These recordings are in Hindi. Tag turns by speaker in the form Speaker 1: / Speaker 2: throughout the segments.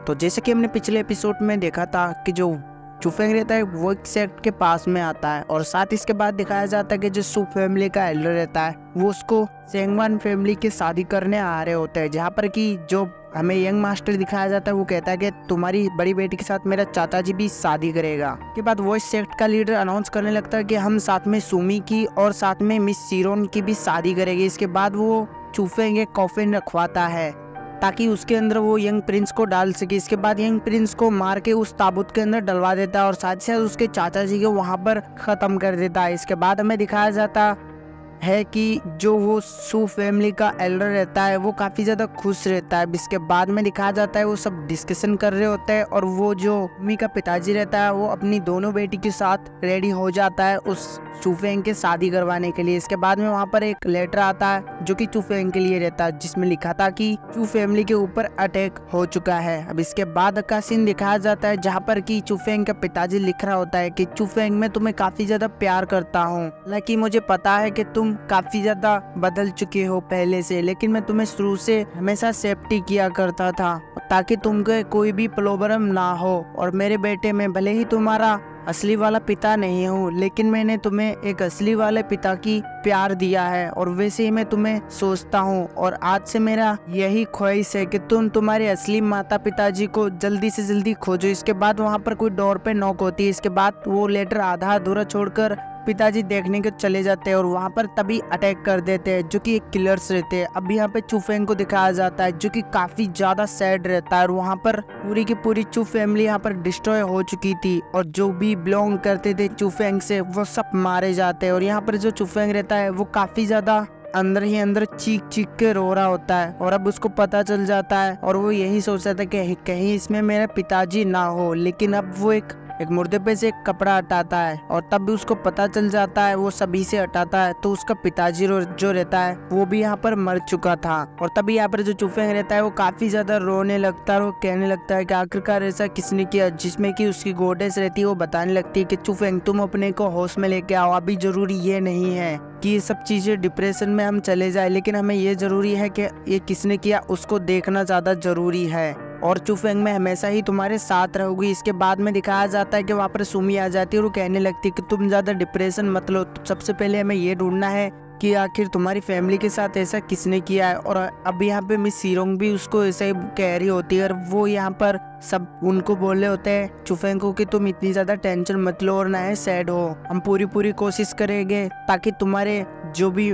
Speaker 1: तो जैसे कि हमने पिछले एपिसोड में देखा था कि जो चुफेंग रहता है वो एक सेक्ट के पास में आता है और साथ इसके बाद दिखाया जाता है कि जो सू फैमिली का एल्डर रहता है वो उसको सेंगवान फैमिली की शादी करने आ रहे होते हैं, जहाँ पर कि जो हमें यंग मास्टर दिखाया जाता है वो कहता है कि तुम्हारी बड़ी बेटी के साथ मेरा चाचा जी भी शादी करेगा। के बाद वो सेक्ट का लीडर अनाउंस करने लगता है कि हम साथ में सुमी की और साथ में मिस सीरोन की भी शादी करेंगे। इसके बाद वो चुफेंग एक कॉफिन रखवाता है ताकि उसके अंदर वो यंग प्रिंस को डाल सके। इसके बाद यंग प्रिंस को मार के उस ताबूत के अंदर डलवा देता है और साथ ही साथ उसके चाचा जी को वहां पर खत्म कर देता है। इसके बाद हमें दिखाया जाता है कि जो वो सू फैमिली का एल्डर रहता है वो काफी ज्यादा खुश रहता है। इसके बाद में दिखाया जाता है वो सब डिस्कशन कर रहे होते हैं और वो जो मम्मी का पिताजी रहता है वो अपनी दोनों बेटी के साथ रेडी हो जाता है उस चुफेंग के शादी करवाने के लिए। इसके बाद में वहाँ पर एक लेटर आता है जो कि चुफेंग के लिए रहता है, जिसमें लिखा था कि चू फैमिली के ऊपर अटैक हो चुका है। अब इसके बाद का सीन दिखाया जाता है जहाँ पर कि चुफेंग का पिताजी लिख रहा होता है कि चुफेंग मैं तुम्हें काफी ज्यादा प्यार करता हूँ, हालांकि मुझे पता है कि तुम काफी ज्यादा बदल चुके हो पहले से, लेकिन मैं तुम्हें शुरू से हमेशा सेफ्टी किया करता था ताकि तुमको कोई भी प्रॉब्लम ना हो। और मेरे बेटे में भले ही तुम्हारा असली वाला पिता नहीं हूँ, लेकिन मैंने तुम्हें एक असली वाले पिता की प्यार दिया है और वैसे ही मैं तुम्हें सोचता हूँ। और आज से मेरा यही ख्वाहिश है कि तुम तुम्हारे असली माता पिताजी को जल्दी से जल्दी खोजो। इसके बाद वहाँ पर कोई डोर पे नॉक होती है। इसके बाद वो लेटर आधा अधूरा छोड़कर पिताजी देखने के चले जाते हैं और वहाँ पर तभी अटैक कर देते हैं जो कि एक किलर्स रहते हैं। अब यहाँ पे चुफेंग को दिखाया जाता है जो कि काफी ज्यादा सैड रहता है और वहाँ पर पूरी की पूरी चू फैमिली यहाँ पर डिस्ट्रॉय हो चुकी थी और जो भी बिलोंग करते थे चुफेंग से वो सब मारे जाते हैं। और यहाँ पर जो चुफेंग रहता है वो काफी ज्यादा अंदर ही अंदर चीख चीख के रो रहा होता है और अब उसको पता चल जाता है और वो यही सोचता था कि कहीं इसमें मेरा पिताजी ना हो। लेकिन अब वो एक मुर्दे पे से एक कपड़ा हटाता है और तब भी उसको पता चल जाता है, वो सभी से हटाता है तो उसका पिताजी जो रहता है वो भी यहाँ पर मर चुका था। और तभी यहाँ पर जो चुफेंग रहता है वो काफी ज्यादा रोने लगता है और कहने लगता है कि आखिरकार ऐसा किसने किया, जिसमें कि उसकी गोडेस रहती है वो बताने लगती है कि चुफेंग तुम अपने को होश में लेके आओ, अभी जरूरी ये नहीं है कि ये सब चीजें डिप्रेशन में हम चले जाए, लेकिन हमें ये जरूरी है कि ये किसने किया उसको देखना ज्यादा जरूरी है और चुफेंग में हमेशा ही तुम्हारे साथ रहूंगी। इसके बाद में दिखाया जाता है कि वहाँ पर सुमी आ जाती है और वो कहने लगती है कि तुम ज्यादा डिप्रेशन मत लो, सबसे पहले हमें ये ढूंढना है कि आखिर तुम्हारी फैमिली के साथ ऐसा किसने किया है। और अब यहाँ पे मिस सीरोंग भी उसको ऐसा ही कह रही होती है और वो यहाँ पर सब उनको बोल रहे होते हैं चुफेंग को कि तुम इतनी ज्यादा टेंशन मत लो और ना है सैड हो, हम पूरी कोशिश करेंगे ताकि तुम्हारे जो भी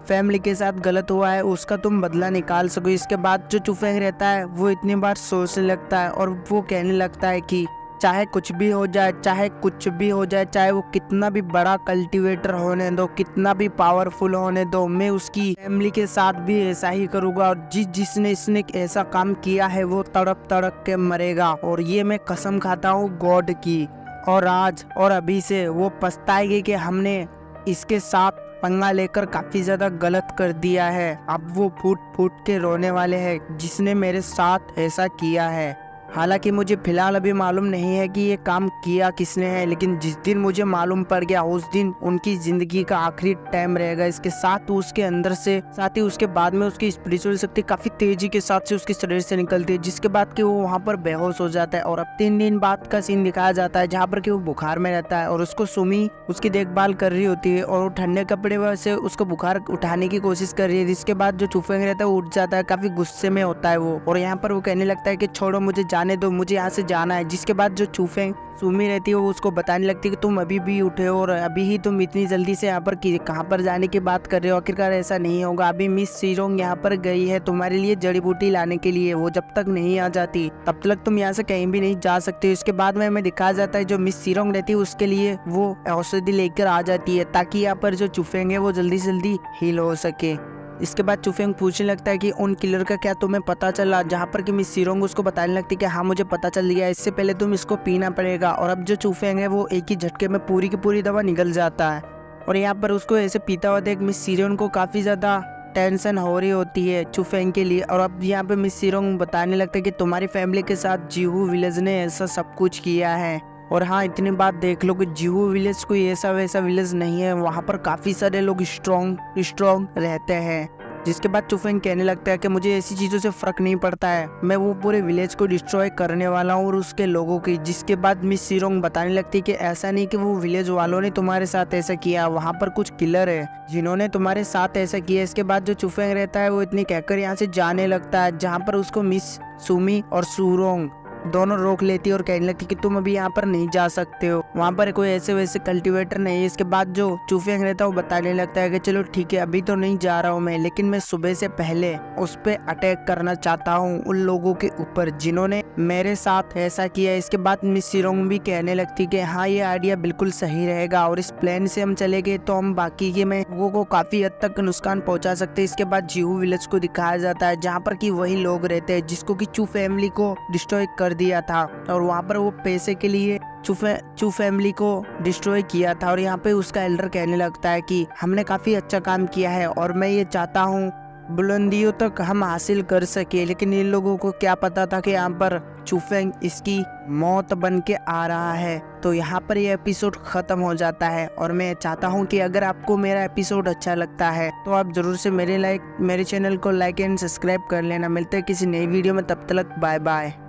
Speaker 1: फैमिली के साथ गलत हुआ है उसका तुम बदला निकाल सको। इसके बाद जो चुफेंग रहता है वो इतनी बार सोचने लगता है और वो कहने लगता है कि चाहे कुछ भी हो जाए, चाहे कुछ भी हो जाए, चाहे वो कितना भी बड़ा कल्टीवेटर होने दो, कितना भी पावरफुल होने दो, मैं उसकी फैमिली के साथ भी ऐसा ही करूंगा और जिसने इसने ऐसा काम किया है वो तड़प तड़प के मरेगा और ये मैं कसम खाता हूँ गॉड की। और आज और अभी से वो पछताएगी कि हमने इसके साथ पंगा लेकर काफी ज्यादा गलत कर दिया है। अब वो फूट फूट के रोने वाले हैं जिसने मेरे साथ ऐसा किया है। हालांकि मुझे फिलहाल अभी मालूम नहीं है कि ये काम किया किसने है, लेकिन जिस दिन मुझे मालूम पड़ गया उस दिन उनकी जिंदगी का आखिरी टाइम रहेगा। इसके साथ उसके अंदर से साथ ही उसके बाद में उसकी स्पिरिचुअल शक्ति काफी तेजी के साथ से उसके शरीर से निकलती है, जिसके बाद कि वो वहाँ पर बेहोश हो जाता है। और अब 3 दिन बाद का सीन दिखाया जाता है जहाँ पर कि वो बुखार में रहता है और उसको सुमी उसकी देखभाल कर रही होती है और वो ठंडे कपड़े से उसको बुखार उठाने की कोशिश कर रही है। जिसके बाद जो चुफेंग रहता है वो उठ जाता है, काफी गुस्से में होता है वो और यहाँ पर वो कहने लगता है कि छोड़ो मुझे जाने दो, मुझे यहाँ से जाना है। जिसके बाद जो चुफेंग सुमी रहती है वो उसको बताने लगती है कि तुम अभी भी उठे हो और अभी ही तुम इतनी जल्दी से यहाँ पर कहाँ पर जाने की बात कर रहे हो, आखिरकार ऐसा नहीं होगा। अभी मिस सीरोंग यहाँ पर गई है तुम्हारे लिए जड़ी बूटी लाने के लिए, वो जब तक नहीं आ जाती तब तक तुम यहाँ से कहीं भी नहीं जा सकते। इसके बाद में हमें दिखाया जाता है जो मिस सीरोंग रहती है उसके लिए वो औषधि लेकर आ जाती है ताकि यहाँ पर जो चुफेंग है वो जल्दी से जल्दी हील हो सके। इसके बाद चुफेंग पूछने लगता है कि उन किलर का क्या तुम्हें पता चला, जहाँ पर कि मिस सीरोंग उसको बताने लगती है कि हाँ मुझे पता चल गया, इससे पहले तुम इसको पीना पड़ेगा। और अब जो चुफेंग है वो एक ही झटके में पूरी की पूरी दवा निकल जाता है और यहाँ पर उसको ऐसे पीता हुआ देख मिस सीरोंग को काफी ज्यादा टेंशन हो रही होती है चुफेंग के लिए। और अब यहाँ पे मिस सीरोंग बताने लगता है कि तुम्हारी फैमिली के साथ जीहू विलेज ने ऐसा सब कुछ किया है। और हाँ इतनी बात देख लो कि जीहू विलेज कोई ऐसा वैसा विलेज नहीं है, वहाँ पर काफी सारे लोग स्ट्रॉन्ग रहते हैं जिसके बाद चुफेंग कहने लगता है कि मुझे ऐसी चीजों से फर्क नहीं पड़ता है, मैं वो पूरे विलेज को डिस्ट्रॉय करने वाला हूँ और उसके लोगों की। जिसके बाद मिस सीरोंग बताने लगती है कि ऐसा नहीं कि वो विलेज वालों ने तुम्हारे साथ ऐसा किया, वहाँ पर कुछ किलर है जिन्होंने तुम्हारे साथ ऐसा किया। इसके बाद जो चुफेंग रहता है वो इतनी कहकर यहाँ से जाने लगता है, जहाँ पर उसको मिस सुमी और सूरोंग दोनों रोक लेती है और कहने लगती कि तुम अभी यहाँ पर नहीं जा सकते हो, वहाँ पर कोई ऐसे वैसे कल्टीवेटर नहीं है। इसके बाद जो चुफेंग रहता है वो बताने लगता है कि चलो ठीक है, अभी तो नहीं जा रहा हूँ मैं, लेकिन मैं सुबह से पहले उस पे अटैक करना चाहता हूँ, उन लोगों के ऊपर जिन्होंने मेरे साथ ऐसा किया। इसके बाद मिस सीरोंग भी कहने लगती कि हाँ ये आइडिया बिल्कुल सही रहेगा और इस प्लान से हम चले गए तो हम बाकी के में लोगों को काफी हद तक नुकसान पहुंचा सकते हैं। इसके बाद जीहू विलेज को दिखाया जाता है, जहाँ पर कि वही लोग रहते हैं जिसको कि चू फैमिली को डिस्ट्रॉय कर दिया था और वहाँ पर वो पैसे के लिए चू फैमिली को डिस्ट्रॉय किया था। और यहाँ पे उसका एल्डर कहने लगता है कि हमने काफी अच्छा काम किया है और मैं ये चाहता हूँ बुलंदियों तक हम हासिल कर सके, लेकिन इन लोगों को क्या पता था कि यहाँ पर चुफेंग इसकी मौत बन के आ रहा है। तो यहाँ पर ये एपिसोड खत्म हो जाता है और मैं चाहता हूँ कि अगर आपको मेरा एपिसोड अच्छा लगता है तो आप जरूर से मेरे चैनल को लाइक एंड सब्सक्राइब कर लेना। मिलते हैं किसी नई वीडियो में, तब तक बाय बाय।